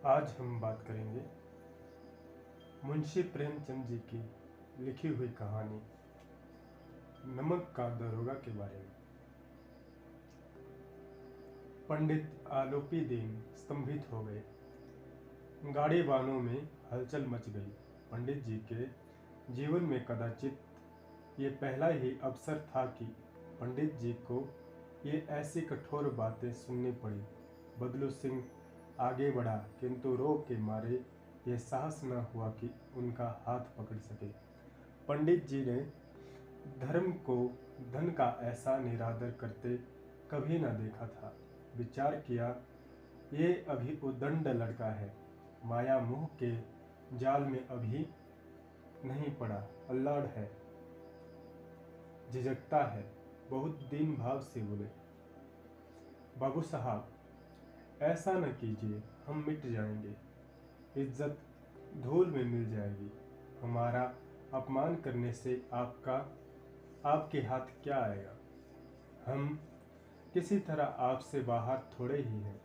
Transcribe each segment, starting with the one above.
आज हम बात करेंगे मुंशी प्रेमचंद जी की लिखी हुई कहानी नमक का दरोगा के बारे में। पंडित आलोपी दीन स्तंभित हो गए। गाड़ी बानों में हलचल मच गई। पंडित जी के जीवन में कदाचित ये पहला ही अवसर था कि पंडित जी को ये ऐसी कठोर बातें सुननी पड़ी। बदलू सिंह आगे बढ़ा, किंतु रोग के मारे ये साहस न हुआ कि उनका हाथ पकड़ सके। पंडित जी ने धर्म को धन का ऐसा निरादर करते कभी न देखा था। विचार किया, ये अभी उद्दंड लड़का है, माया मोह के जाल में अभी नहीं पड़ा, अल्लाड़ है, झिझकता है। बहुत दीन भाव से बोले, बाबू साहब ऐसा न कीजिए, हम मिट जाएंगे, इज्जत धूल में मिल जाएगी। हमारा अपमान करने से आपके हाथ क्या आएगा? हम किसी तरह आपसे बाहर थोड़े ही हैं।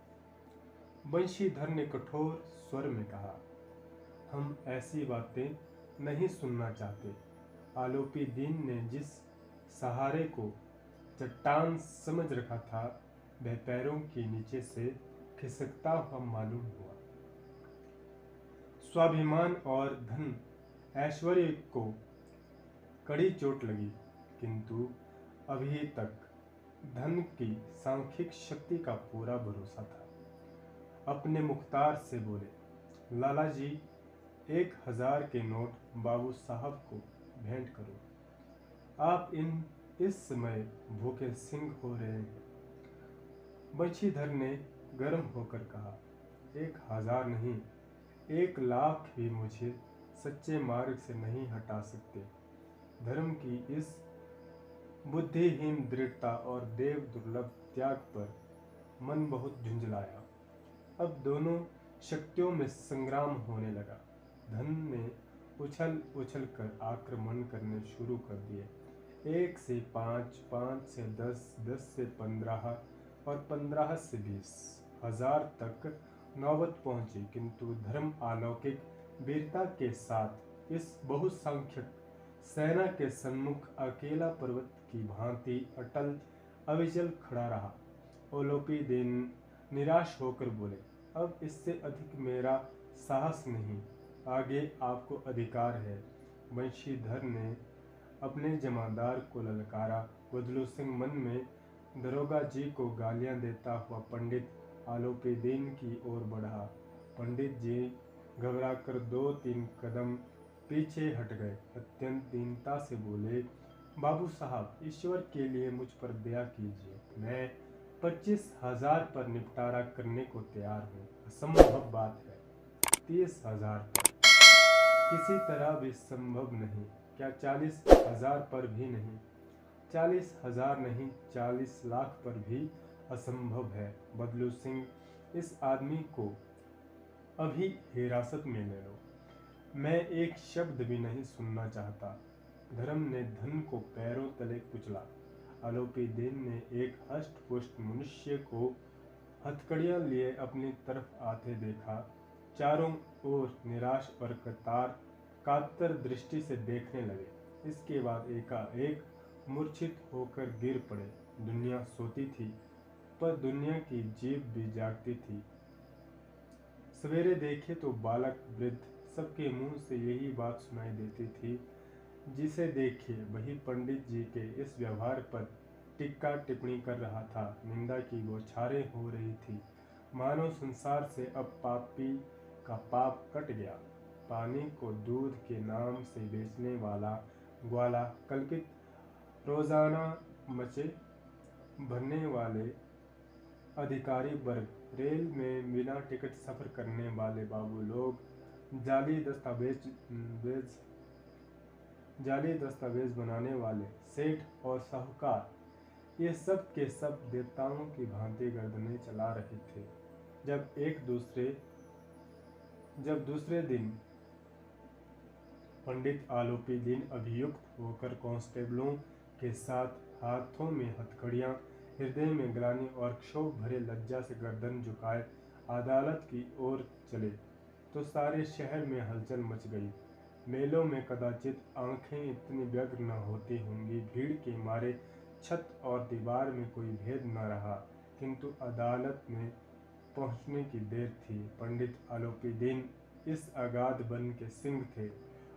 बंशीधर ने कठोर स्वर में कहा, हम ऐसी बातें नहीं सुनना चाहते। आलोपी दीन ने जिस सहारे को चट्टान समझ रखा था, वह पैरों के नीचे से खिसकता हुआ मालूम हुआ। स्वाभिमान और धन ऐश्वर्य को कड़ी चोट लगी, किंतु अभी तक धन की सांख्यिक शक्ति का पूरा भरोसा था। अपने मुख्तार से बोले, लाला जी 1000 के नोट बाबू साहब को भेंट करो। आप इस समय भूखे सिंह हो रहे हैं। बंशीधर ने गर्म होकर कहा, 1000 नहीं, 1,00,000 भी मुझे सच्चे मार्ग से नहीं हटा सकते। धर्म की इस बुद्धिहीन दृढ़ता और देव दुर्लभ त्याग पर मन बहुत झुंझलाया। अब दोनों शक्तियों में संग्राम होने लगा। धन ने उछल उछल कर आक्रमण करने शुरू कर दिए। 1 से 5, 5 से 10, 10 से 15 और 15 से 20 हजार तक नौबत पहुंची, किंतु धर्म अलौकिक वीरता के साथ इस बहुसंख्यक सेना के सम्मुख अकेला पर्वत की भांति अटल अविचल खड़ा रहा। आलोपी दीन निराश होकर बोले, अब इससे अधिक मेरा साहस नहीं, आगे आपको अधिकार है। बंशीधर ने अपने जमादार को ललकारा। बदलू सिंह मन में दरोगा जी को गालियां देता हुआ पंडित आलोपी दीन की ओर बढ़ा। पंडित जी घबराकर 2-3 कदम पीछे हट गए। अत्यंत दीनता से बोले, बाबू साहब ईश्वर के लिए मुझ पर दया कीजिए, मैं 25,000 पर निपटारा करने को तैयार हूँ। असंभव बात है, 30,000 पर किसी तरह भी संभव नहीं। क्या 40,000 पर भी नहीं? 40,000 नहीं, 40 लाख पर भी असंभव है। बदलू सिंह, इस आदमी को अभी हिरासत में ले लो, मैं एक शब्द भी नहीं सुनना चाहता। धर्म ने धन को पैरों तले कुचला। आलोपी दीन ने एक हष्ट पुष्ट मनुष्य को हथकड़ियां लिए अपनी तरफ आते देखा। चारों ओर निराश और कातर दृष्टि से देखने लगे। इसके बाद एकाएक मूर्छित होकर गिर पड़े। दुनिया सोती थी, पर दुनिया की जीभ भी जागती थी। सवेरे देखे तो बालक वृद्ध सबके मुंह से यही बात सुनाई देती थी। जिसे देखे वही पंडित जी के इस व्यवहार पर टिक्का टिप्पणी कर रहा था। निंदा की बौछारें हो रही थी, मानो संसार से अब पापी का पाप कट गया। पानी को दूध के नाम से बेचने वाला ग्वाला, कल्पित रोजाना मचे भरने वाले अधिकारी वर्ग, रेल में बिना टिकट सफर करने वाले बाबू लोग, जाली दस्तावेज बनाने वाले सेठ और साहूकार, ये सब के सब देवताओं की भांति गर्दनें चला रहे थे। जब दूसरे दिन पंडित आलोपी दीन अभियुक्त होकर कांस्टेबलों के साथ हाथों में हथकड़ियां, हृदय में ग्लानि और क्षोभ भरे लज्जा से गर्दन झुकाए अदालत की ओर चले तो सारे शहर में हलचल मच गई। मेलों में कदाचित आंखें इतनी व्यग्र न होती होंगी, भीड़ के मारे छत और दीवार में कोई भेद न रहा। किंतु अदालत में पहुंचने की देर थी। पंडित आलोपीदीन इस अगाध वन के सिंह थे।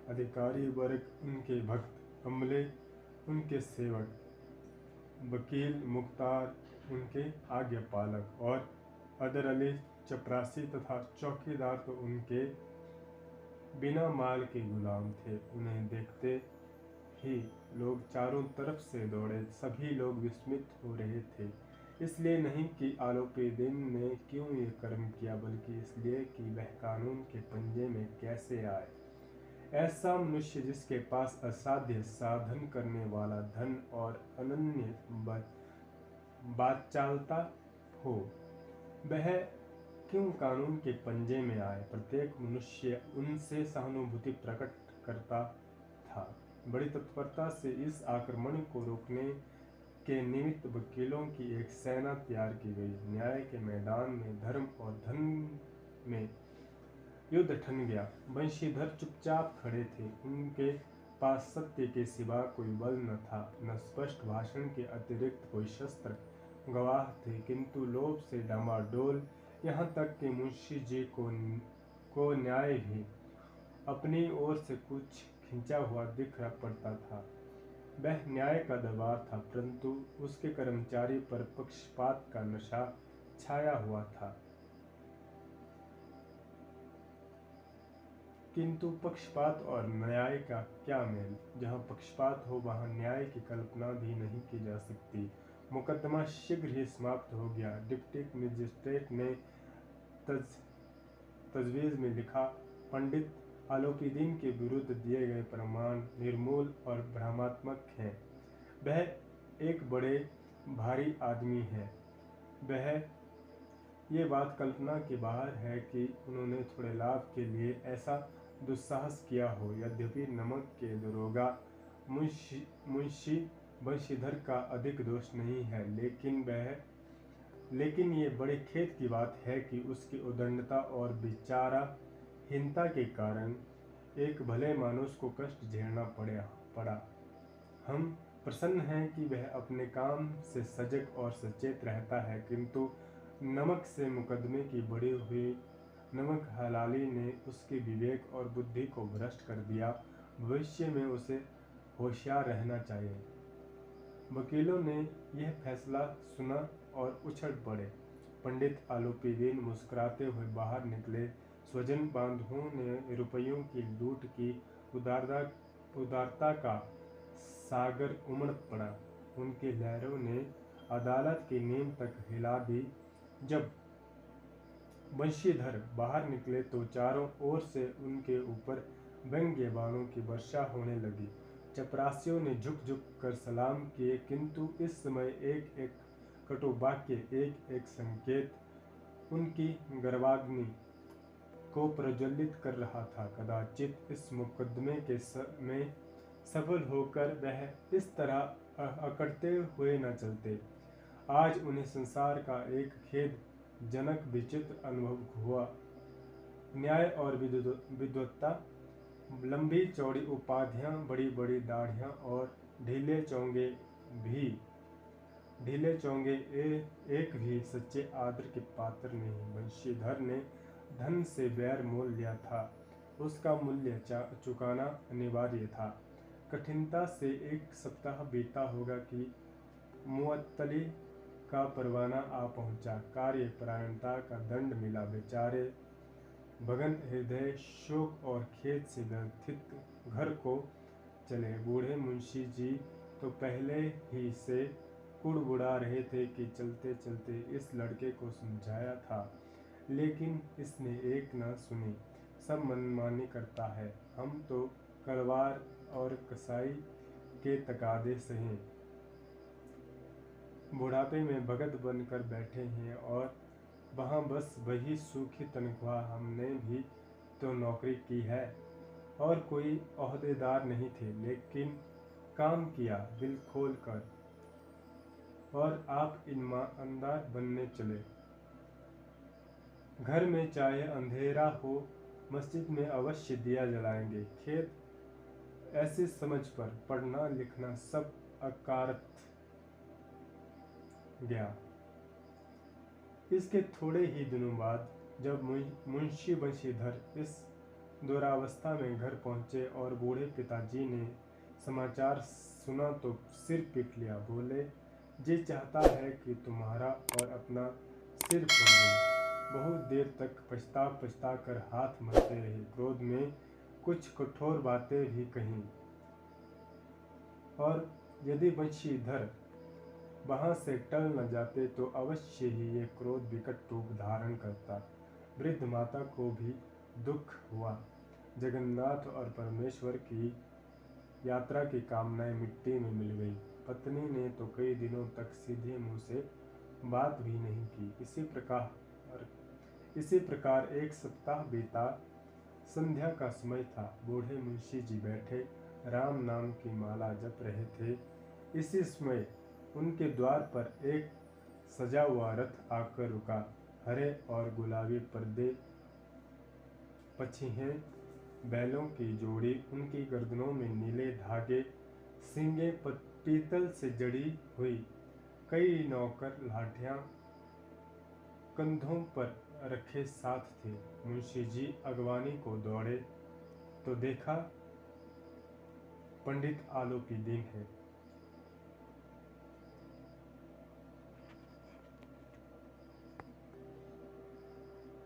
अधिकारी वर्ग उनके भक्त, अमले उनके सेवक, वकील मुख्तार उनके आज्ञापालक और अदर अली चपरासी तथा चौकीदार तो उनके बिना माल के गुलाम थे। उन्हें देखते ही लोग चारों तरफ से दौड़े। सभी लोग विस्मित हो रहे थे, इसलिए नहीं कि आलोपीदीन ने क्यों ये कर्म किया, बल्कि इसलिए कि वह कानून के पंजे में कैसे आए। ऐसा मनुष्य जिसके पास असाध्य साधन करने वाला धन और अनन्य बाचालता हो, वह क्यों कानून के पंजे में आए। प्रत्येक मनुष्य उनसे सहानुभूति प्रकट करता था। बड़ी तत्परता से इस आक्रमण को रोकने के निमित्त वकीलों की एक सेना तैयार की गई। न्याय के मैदान में धर्म और धन में युद्ध ठन गया। वंशीधर चुपचाप खड़े थे। उनके पास सत्य के सिवा कोई बल न था, न स्पष्ट भाषण के अतिरिक्त कोई शस्त्र। गवाह थे, किंतु लोभ से डामाडोल, यहाँ तक कि मुंशी जी को न्याय भी अपनी ओर से कुछ खिंचा हुआ दिख पड़ता था। वह न्याय का दरबार था, परंतु उसके कर्मचारी पर पक्षपात का नशा छाया हुआ था। किंतु पक्षपात और न्याय का क्या मेल। जहाँ पक्षपात हो वहाँ न्याय की कल्पना भी नहीं की जा सकती। मुकदमा शीघ्र ही समाप्त हो गया। डिप्टी मजिस्ट्रेट ने तजवीज़ में लिखा, पंडित आलोपीदीन के विरुद्ध दिए गए प्रमाण निर्मूल और भ्रमात्मक हैं। वह एक बड़े भारी आदमी है। वह ये बात कल्पना के बाहर है कि उन्होंने थोड़े लाभ के लिए ऐसा दुस्साहस किया हो। यद्यपि नमक के दरोगा मुंशी वंशीधर का अधिक दोष नहीं है, लेकिन ये बड़े खेद की बात है कि उसकी उद्दंडता और विचारहीनता के कारण एक भले मानुष को कष्ट झेलना पड़ा। हम प्रसन्न हैं कि वह अपने काम से सजग और सचेत रहता है, किंतु नमक से मुकदमे की बढ़ी हुई नमक हलाली ने उसके विवेक और बुद्धि को भ्रष्ट कर दिया। भविष्य में उसे होशियार रहना चाहिए। वकीलों ने यह फैसला सुना और उछल पड़े। पंडित आलोपीदीन मुस्कुराते हुए बाहर निकले। स्वजन बांधुओं ने रुपयों की लूट की उदारता का सागर उमड़ पड़ा। उनके लहरों ने अदालत की नींव तक हिला दी। जब वंशीधर बाहर निकले तो चारों ओर से उनके ऊपर व्यंग्य बाणों की वर्षा होने लगी। चपरासियों ने झुक झुक कर सलाम किए, किंतु इस समय एक एक कटु वाक्य, एक एक संकेत उनकी गर्वाग्नि को प्रज्वलित कर रहा था। कदाचित इस मुकदमे में सफल होकर वह इस तरह अकड़ते हुए न चलते। आज उन्हें संसार का एक खेद जनक विचित्र अनुभव हुआ। न्याय और विद्वत्ता, लंबी चौड़ी उपाधियां, बड़ी बड़ी दाढ़ियां और ढीले चोंगे एक भी सच्चे आदर के पात्र नहीं। वंशीधर ने धन से बैर मोल लिया था, उसका मूल्य चुकाना अनिवार्य था। कठिनता से एक सप्ताह बीता होगा कि मुअत्तली का परवाना आ पहुंचा। कार्यपरायणता का दंड मिला। बेचारे भगन हृदय शोक और खेद से व्यथित घर को चले। बूढ़े मुंशी जी तो पहले ही से कुड़बुड़ा रहे थे कि चलते चलते इस लड़के को समझाया था, लेकिन इसने एक न सुनी। सब मनमानी करता है। हम तो कलवार और कसाई के तकादे सहे बुढ़ापे में भगत बनकर बैठे हैं, और वहाँ बस वही सूखी तनख्वाह। हमने भी तो नौकरी की है और कोई ओहदेदार नहीं थे, लेकिन काम किया दिल खोल कर। और आप ईमानदार बनने चले। घर में चाहे अंधेरा हो, मस्जिद में अवश्य दिया जलाएंगे। खेत ऐसी समझ पर पढ़ना लिखना सब अकारथ गया। इसके थोड़े ही दिनों बाद जब मुंशी बंशीधर इस दुरावस्था में घर पहुंचे और बूढ़े पिताजी ने समाचार सुना तो सिर पीट लिया। बोले, जी चाहता है कि तुम्हारा और अपना सिर फोड़ दूं। बहुत देर तक पछता कर हाथ मलते रहे। क्रोध में कुछ कठोर बातें भी कहीं, और यदि बंशीधर वहां से टल न जाते तो अवश्य ही ये क्रोध विकट रूप धारण करता। वृद्ध माता को भी दुख हुआ। जगन्नाथ और परमेश्वर की यात्रा की कामनाएं मिट्टी में मिल गई। पत्नी ने तो कई दिनों तक सीधे मुंह से बात भी नहीं की। इसी प्रकार एक सप्ताह बीता। संध्या का समय था। बूढ़े मुंशी जी बैठे राम नाम की माला जप रहे थे। इसी समय उनके द्वार पर एक सजा हुआ रथ आकर रुका। हरे और गुलाबी पर्दे, पछिहें, बैलों की जोड़ी, उनकी गर्दनों में नीले धागे, सींगें पीतल से जड़ी हुई, कई नौकर लाठियां कंधों पर रखे साथ थे। मुंशी जी अगवानी को दौड़े तो देखा पंडित आलो की दिन है।